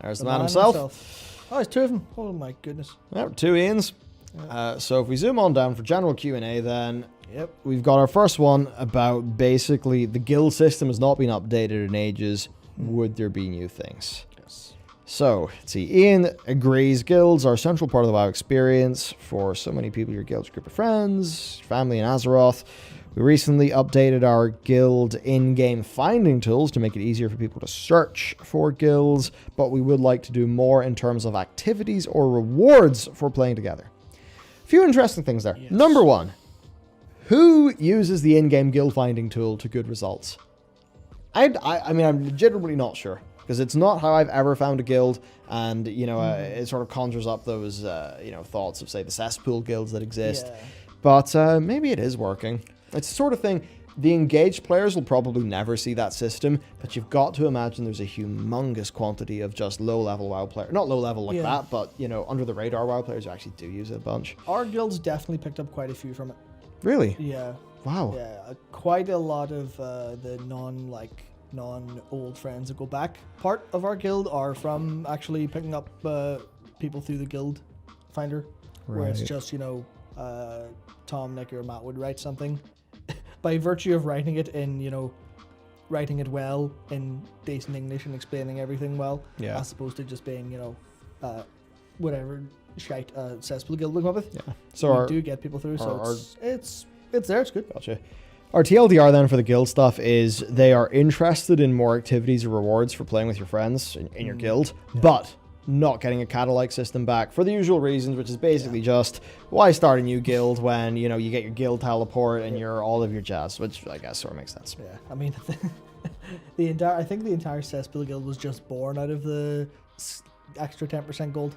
There's the man himself. Oh, it's two of them. Oh my goodness. Yep, two Ians. So if we zoom on down for general Q&A, then we've got our first one about basically the guild system has not been updated in ages. Would there be new things? Yes. So, let's see. Ian agrees guilds are a central part of the WoW experience. For so many people, your guild's a group of friends, family in Azeroth. We recently updated our guild in-game finding tools to make it easier for people to search for guilds, but we would like to do more in terms of activities or rewards for playing together. A few interesting things there. Yes. Number one, who uses the in-game guild finding tool to good results? I mean, I'm legitimately not sure, because it's not how I've ever found a guild, and, you know, it sort of conjures up those, you know, thoughts of, say, the cesspool guilds that exist. Yeah. But maybe it is working. It's the sort of thing, the engaged players will probably never see that system, but you've got to imagine there's a humongous quantity of just low-level WoW players. Not low-level like that, but, you know, under-the-radar WoW players who actually do use it a bunch. Our guild's definitely picked up quite a few from it. Really? Yeah. Wow. Yeah, quite a lot of the non-old friends that go back part of our guild are from actually picking up people through the guild finder, where it's just, you know, Tom, Nick, or Matt would write something. By virtue of writing it in, you know, writing it well in decent English and explaining everything well, as opposed to just being, you know, whatever shite cesspool guild would come up with. Yeah. So we do get people through, so it's there, it's good. Gotcha. Our TLDR then for the guild stuff is they are interested in more activities or rewards for playing with your friends in your guild, but not getting a catalog system back for the usual reasons, which is basically just why start a new guild when, you know, you get your guild teleport and you're all of your jazz, which I guess sort of makes sense. Yeah, I mean, I think the entire cesspool guild was just born out of the extra 10% gold.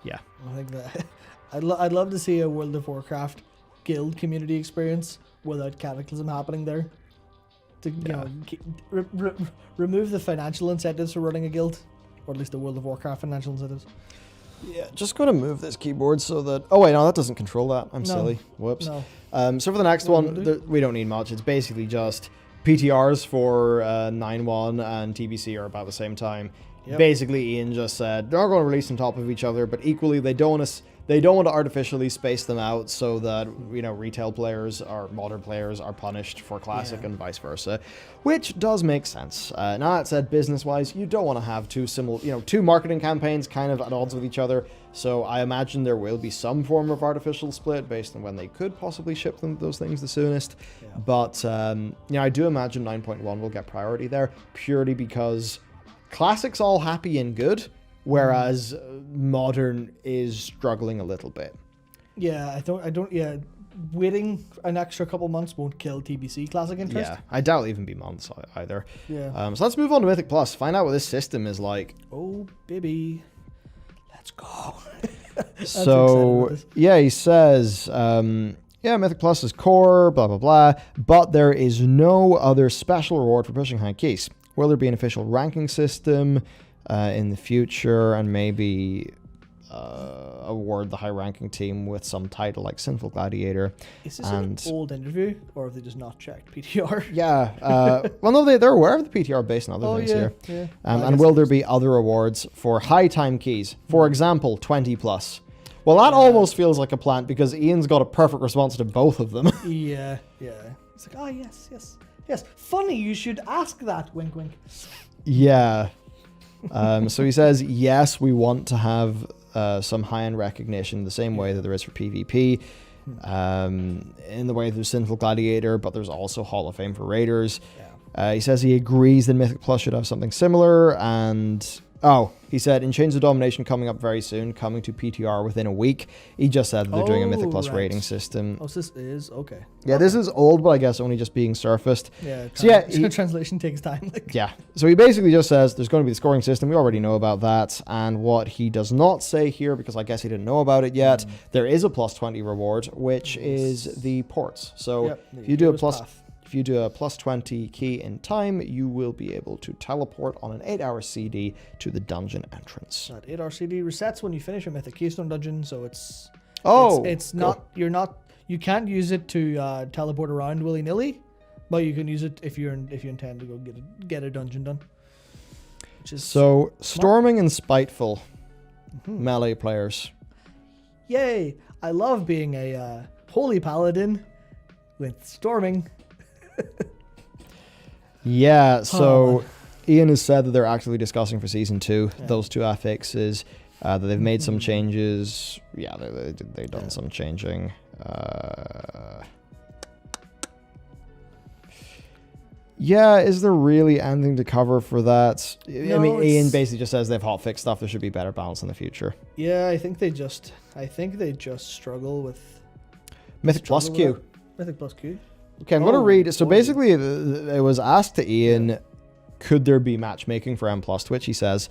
Yeah, I think that I'd love to see a World of Warcraft guild community experience without cataclysm happening there. To you know, remove the financial incentives for running a guild. Or at least the World of Warcraft financial incentives. Yeah, just going to move this keyboard so that... Oh, wait, no, that doesn't control that. I'm silly. Whoops. No. So for the next one, we don't need much. It's basically just PTRs for 9.1 and TBC are about the same time. Yep. Basically, Ian just said they're not going to release on top of each other, but equally they don't want to artificially space them out so that, you know, retail players or modern players are punished for classic and vice versa, which does make sense. Now that said, business-wise, you don't want to have two marketing campaigns kind of at odds with each other. So I imagine there will be some form of artificial split based on when they could possibly ship those things the soonest. Yeah. But I do imagine 9.1 will get priority there purely because classic's all happy and good, whereas modern is struggling a little bit. Yeah, I don't. Waiting an extra couple months won't kill TBC classic interest. Yeah, I doubt it'll even be months either. Yeah. So let's move on to Mythic Plus. Find out what this system is like. Oh, baby. Let's go. So, yeah, he says, Mythic Plus is core, blah, blah, blah, but there is no other special reward for pushing high keys. Will there be an official ranking system in the future, and maybe award the high-ranking team with some title like Sinful Gladiator? Is this an old interview, or have they just not checked PTR? Yeah. Well, no, they're aware of the PTR based on other things here. Yeah. And will there be other awards for high-time keys? For example, 20 plus. Well, that almost feels like a plant because Ian's got a perfect response to both of them. Yeah. It's like, oh, yes. Funny, you should ask that, wink, wink. Yeah. So he says, yes, we want to have some high-end recognition the same way that there is for PvP, in the way there's Sinful Gladiator, but there's also Hall of Fame for Raiders. He says he agrees that Mythic Plus should have something similar, and... Oh, he said, in Chains of Domination coming up very soon, coming to PTR within a week. He just said they're doing a Mythic Plus rating system. Oh, so this is, okay. Yeah, this is old, but I guess only just being surfaced. Yeah, so translation takes time. Yeah, so he basically just says there's going to be the scoring system. We already know about that. And what he does not say here, because I guess he didn't know about it yet, there is a plus 20 reward, which is the ports. So if you do a plus 20 key in time, you will be able to teleport on an 8-hour CD to the dungeon entrance. That 8-hour CD resets when you finish a Mythic Keystone dungeon, so it's not, you can't use it to teleport around willy-nilly, but you can use it if you intend to go get a dungeon done. which is So, Storming and Spiteful melee players. yay! I love being a holy paladin with Storming. Yeah, so man. Ian has said that they're actively discussing for Season 2 those two affixes, that they've made some changes. Yeah, they've done some changing. Yeah, is there really anything to cover for that? I mean, Ian basically just says they've hotfixed stuff. There should be better balance in the future. Yeah, I think they just struggle with Mythic Plus Q. Mythic Plus Q. Okay, I'm going to read. So basically, it was asked to Ian, could there be matchmaking for M+, to which he says,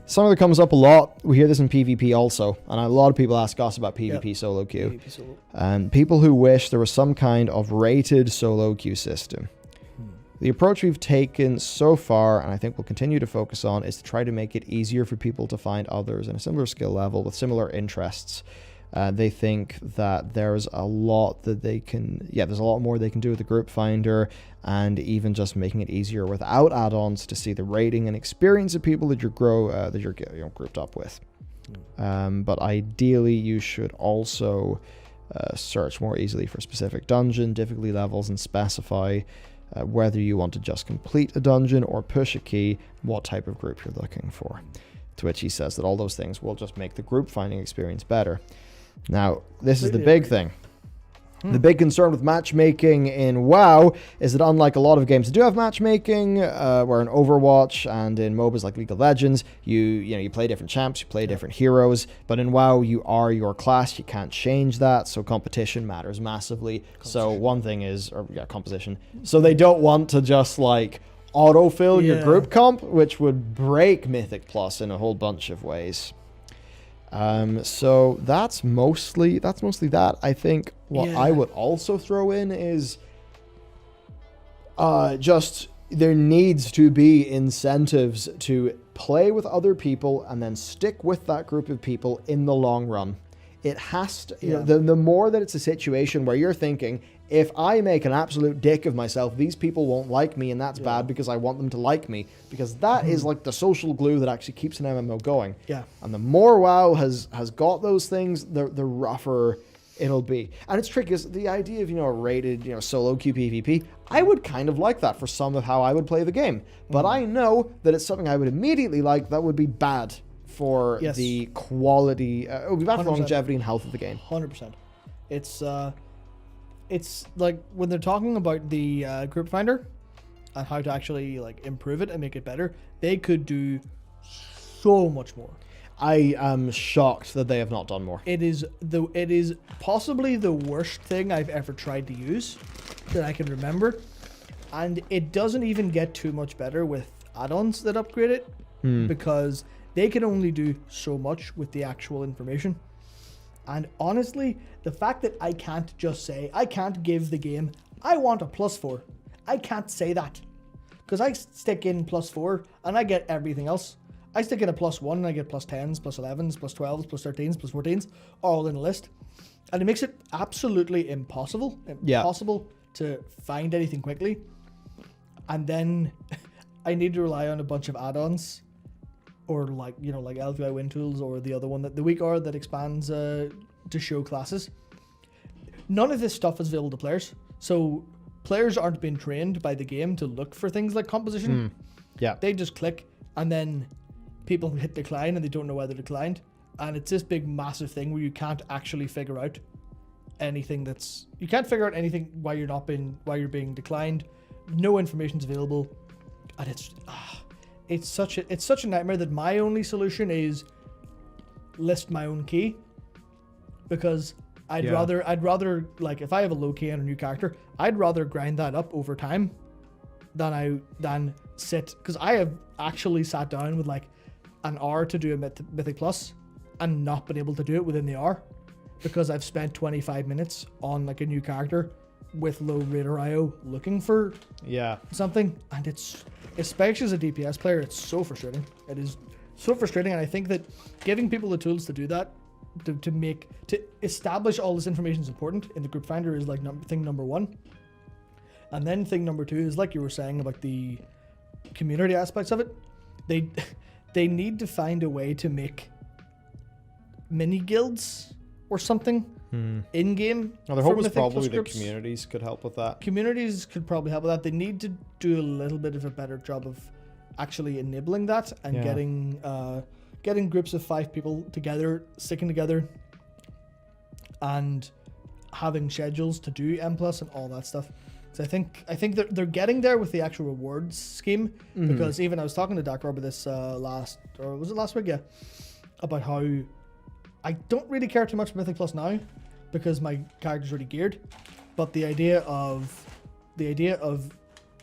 some of it comes up a lot. We hear this in PvP also, and a lot of people ask us about PvP solo queue. PvP solo. And people who wish there was some kind of rated solo queue system. The approach we've taken so far, and I think we'll continue to focus on, is to try to make it easier for people to find others in a similar skill level with similar interests. They think that there's a lot that they can, there's a lot more they can do with the group finder, and even just making it easier without add-ons to see the rating and experience of people that you're grouped up with. But ideally, you should also search more easily for specific dungeon difficulty levels and specify whether you want to just complete a dungeon or push a key, what type of group you're looking for. To which he says that all those things will just make the group finding experience better. Now, this is the big thing. The big concern with matchmaking in WoW is that unlike a lot of games that do have matchmaking, where in Overwatch and in MOBAs like League of Legends, you play different champs, you play different heroes, but in WoW you are your class, you can't change that, so competition matters massively. So one thing is, composition. So they don't want to just like autofill your group comp, which would break Mythic Plus in a whole bunch of ways. So that's mostly that. I think what I would also throw in is just there needs to be incentives to play with other people and then stick with that group of people in the long run. It has to, the more that it's a situation where you're thinking, if I make an absolute dick of myself, these people won't like me, and that's bad because I want them to like me. Because that is like the social glue that actually keeps an MMO going. Yeah. And the more WoW has got those things, the rougher it'll be. And it's tricky because the idea of, a rated, solo queue PvP, I would kind of like that for some of how I would play the game. But I know that it's something I would immediately like that would be bad for the quality, it would be bad for the longevity and health of the game. 100%. It's like when they're talking about the group finder and how to actually like improve it and make it better, they could do so much more. I am shocked that they have not done more. It is possibly the worst thing I've ever tried to use that I can remember, and it doesn't even get too much better with add-ons that upgrade it because they can only do so much with the actual information. And honestly, the fact that I can't just say, I can't give the game, I want a +4. I can't say that. Because I stick in +4 and I get everything else. I stick in a +1 and I get +10s, +11s, +12s, +13s, +14s, all in a list. And it makes it absolutely impossible to find anything quickly. And then I need to rely on a bunch of add-ons. Or like LVI Win Tools, or the other one, that the weak R that expands to show classes. None of this stuff is available to players, so players aren't being trained by the game to look for things like composition. They just click, and then people hit decline, and they don't know why they declined, and it's this big massive thing where you can't actually figure out anything. You can't figure out anything why you're being declined. No information's available, and it's such a nightmare that my only solution is list my own key, because I'd rather like, if I have a low key on a new character, I'd rather grind that up over time than sit, because I have actually sat down with like an hour to do a Mythic Plus and not been able to do it within the hour because I've spent 25 minutes on like a new character with low radar IO looking for something, and it's, especially as a DPS player, it's so frustrating. It is so frustrating, and I think that giving people the tools to do that, to establish all this information is important in the group finder is like thing number one. And then thing number two is, like you were saying about the community aspects of it, they need to find a way to make mini guilds or something in game. Now, the for hope is Mythic probably Plus the groups. communities could help with that. Communities could probably help with that. They need to do a little bit of a better job of actually enabling that and getting groups of 5 people together, sticking together, and having schedules to do M+ and all that stuff. So I think they're getting there with the actual rewards scheme, because even I was talking to Dakar about this last week, yeah, about how I don't really care too much for Mythic Plus now because my character's already geared, but the idea of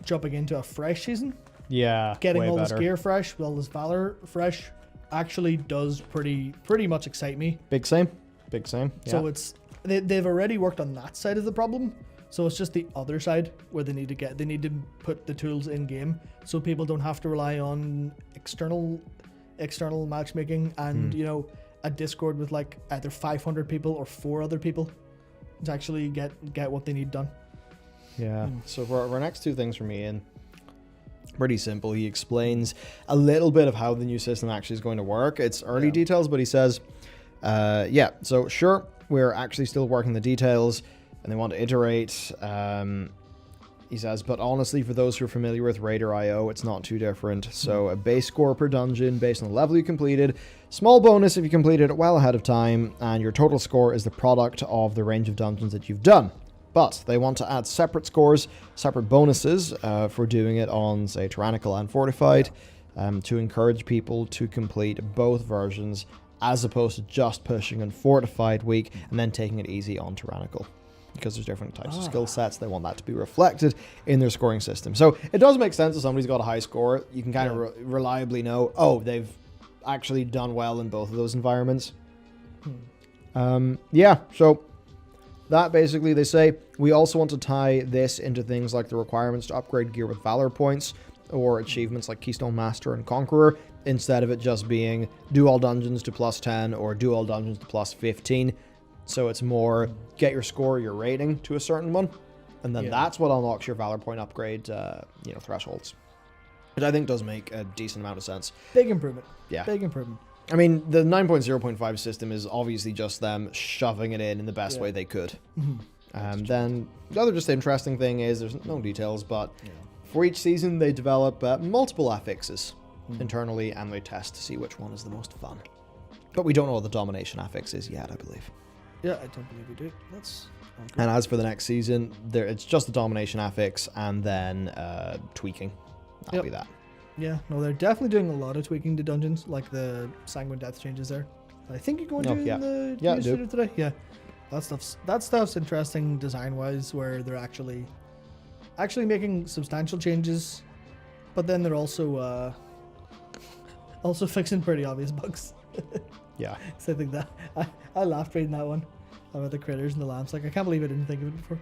jumping into a fresh season, getting all this gear fresh, all this valor fresh, actually does pretty much excite me. Big same. So it's they've already worked on that side of the problem. So it's just the other side where they need to put the tools in game so people don't have to rely on external matchmaking and a Discord with like either 500 people or 4 other people to actually get what they need done. Yeah. So for our next 2 things from Ian, pretty simple. He explains a little bit of how the new system actually is going to work. It's early details, but he says, so sure, we're actually still working the details and they want to iterate. He says, but honestly, for those who are familiar with Raider.io, it's not too different. So a base score per dungeon based on the level you completed, small bonus if you completed it well ahead of time, and your total score is the product of the range of dungeons that you've done. But they want to add separate scores, separate bonuses for doing it on, say, Tyrannical and Fortified, to encourage people to complete both versions, as opposed to just pushing on Fortified week and then taking it easy on Tyrannical. Because there's different types of skill sets, they want that to be reflected in their scoring system. So it does make sense if somebody's got a high score, you can kind of reliably know, they've actually done well in both of those environments. So that basically, they say, we also want to tie this into things like the requirements to upgrade gear with Valor points, or achievements like Keystone Master and Conqueror, instead of it just being do all dungeons to +10 or do all dungeons to +15. So it's more get your score, your rating to a certain one, and then that's what unlocks your Valor point upgrade, thresholds. Which I think does make a decent amount of sense. Big improvement. Yeah. Big improvement. I mean, the 9.0.5 system is obviously just them shoving it in the best way they could. Then the other just interesting thing is, there's no details, but for each season they develop multiple affixes internally, and they test to see which one is the most fun. But we don't know what the domination affix is yet, I believe. Yeah, I don't believe we do. That's okay. And as for the next season, it's just the domination affix and then tweaking. That'll be that. Yeah, no, they're definitely doing a lot of tweaking to dungeons, like the Sanguine Death changes there. I think you go into the news today. Yeah, that stuff's interesting design-wise, where they're actually making substantial changes, but then they're also fixing pretty obvious bugs. Yeah. So I think that I laughed reading that one about the critters and the lamps. Like, I can't believe I didn't think of it before.